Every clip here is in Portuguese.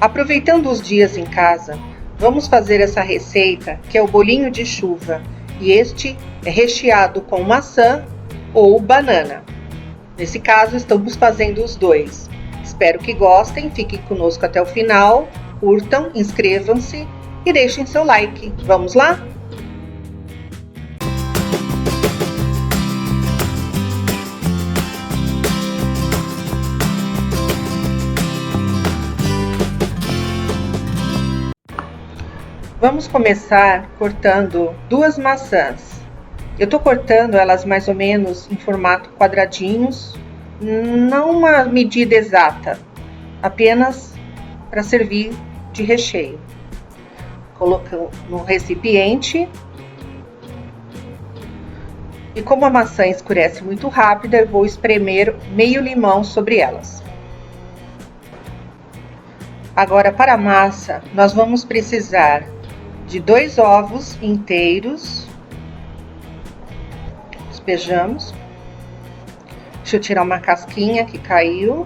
Aproveitando os dias em casa, vamos fazer essa receita que é o bolinho de chuva, e este é recheado com maçã ou banana. Nesse caso, estamos fazendo os dois. Espero que gostem, fiquem conosco até o final, curtam, inscrevam-se e deixem seu like. Vamos lá? Vamos começar cortando duas maçãs. Eu tô cortando elas mais ou menos em formato quadradinhos, não uma medida exata, apenas para servir de recheio. Colocando no recipiente. E como a maçã escurece muito rápido, eu vou espremer meio limão sobre elas. Agora, para a massa, nós vamos precisar de 2 ovos inteiros. Despejamos. Deixa eu tirar uma casquinha que caiu.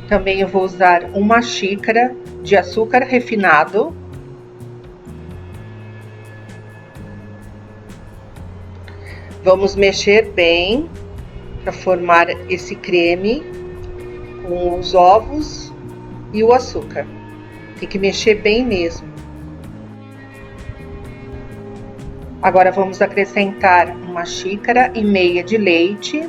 Também eu vou usar 1 xícara de açúcar refinado. Vamos mexer bem para formar esse creme com os ovos e o açúcar. Tem que mexer bem mesmo. Agora vamos acrescentar 1,5 xícaras de leite.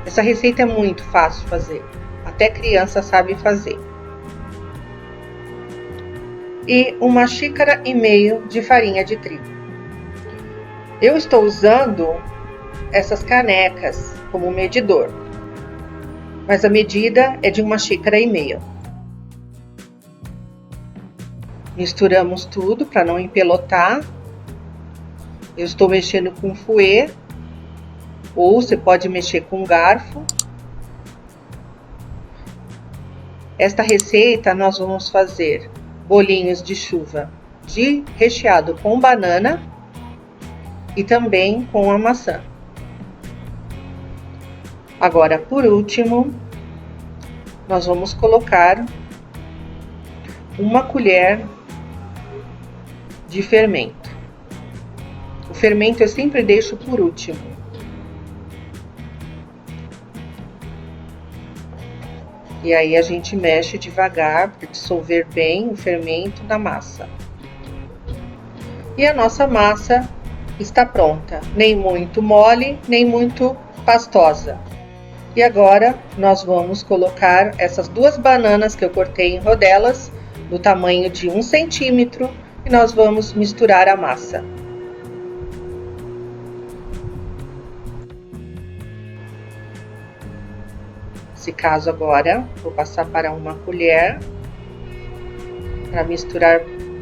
Essa receita é muito fácil de fazer, até criança sabe fazer. E 1,5 xícara de farinha de trigo. Eu estou usando essas canecas como medidor, mas a medida é de 1,5 xícara. Misturamos tudo para não empelotar. Eu estou mexendo com fouet, ou você pode mexer com garfo. Esta receita nós vamos fazer bolinhos de chuva recheado com banana e também com a maçã. Agora, por último, nós vamos colocar 1 colher de fermento. O fermento eu sempre deixo por último. E aí a gente mexe devagar para dissolver bem o fermento na massa. E a nossa massa está pronta, nem muito mole, nem muito pastosa. E agora nós vamos colocar essas 2 bananas que eu cortei em rodelas, do tamanho de 1 centímetro, e nós vamos misturar a massa. Nesse caso agora, vou passar para 1 colher, para misturar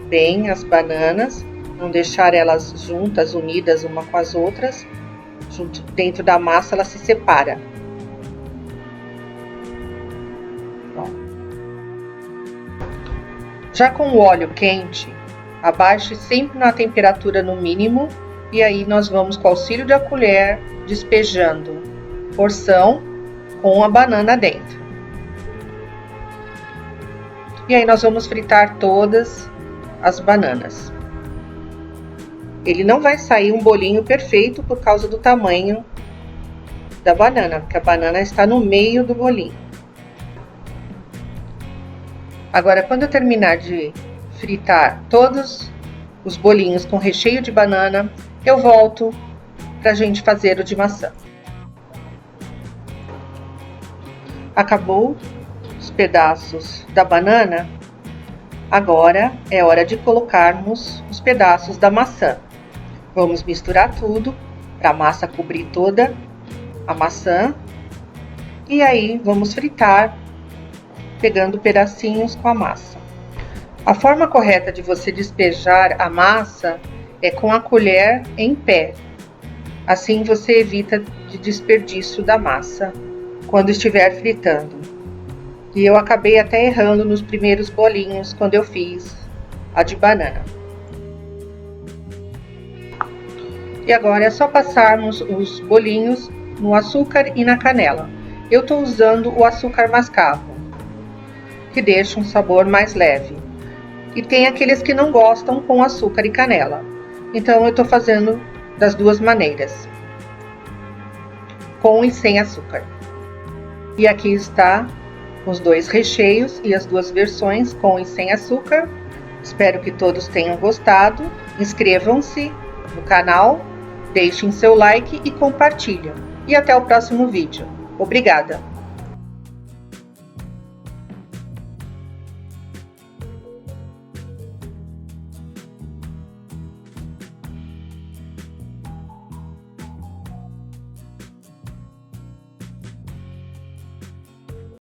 bem as bananas, não deixar elas juntas, unidas uma com as outras. Dentro da massa ela se separa. Já com o óleo quente, abaixe sempre na temperatura no mínimo, e aí nós vamos, com o auxílio da colher, despejando porção com a banana dentro. E aí nós vamos fritar todas as bananas. Ele não vai sair um bolinho perfeito por causa do tamanho da banana, porque a banana está no meio do bolinho. Agora, quando eu terminar de fritar todos os bolinhos com recheio de banana, eu volto para a gente fazer o de maçã. Acabou os pedaços da banana, agora é hora de colocarmos os pedaços da maçã. Vamos misturar tudo para a massa cobrir toda a maçã, e aí vamos fritar, pegando pedacinhos com a massa. A forma correta de você despejar a massa é com a colher em pé. Assim você evita de desperdício da massa quando estiver fritando. E eu acabei até errando nos primeiros bolinhos quando eu fiz a de banana. E agora é só passarmos os bolinhos no açúcar e na canela. Eu estou usando o açúcar mascavo, que deixa um sabor mais leve. E tem aqueles que não gostam com açúcar e canela. Então eu estou fazendo das duas maneiras, com e sem açúcar. E aqui está os dois recheios e as duas versões, com e sem açúcar. Espero que todos tenham gostado. Inscrevam-se no canal, deixem seu like e compartilhem. E até o próximo vídeo. Obrigada!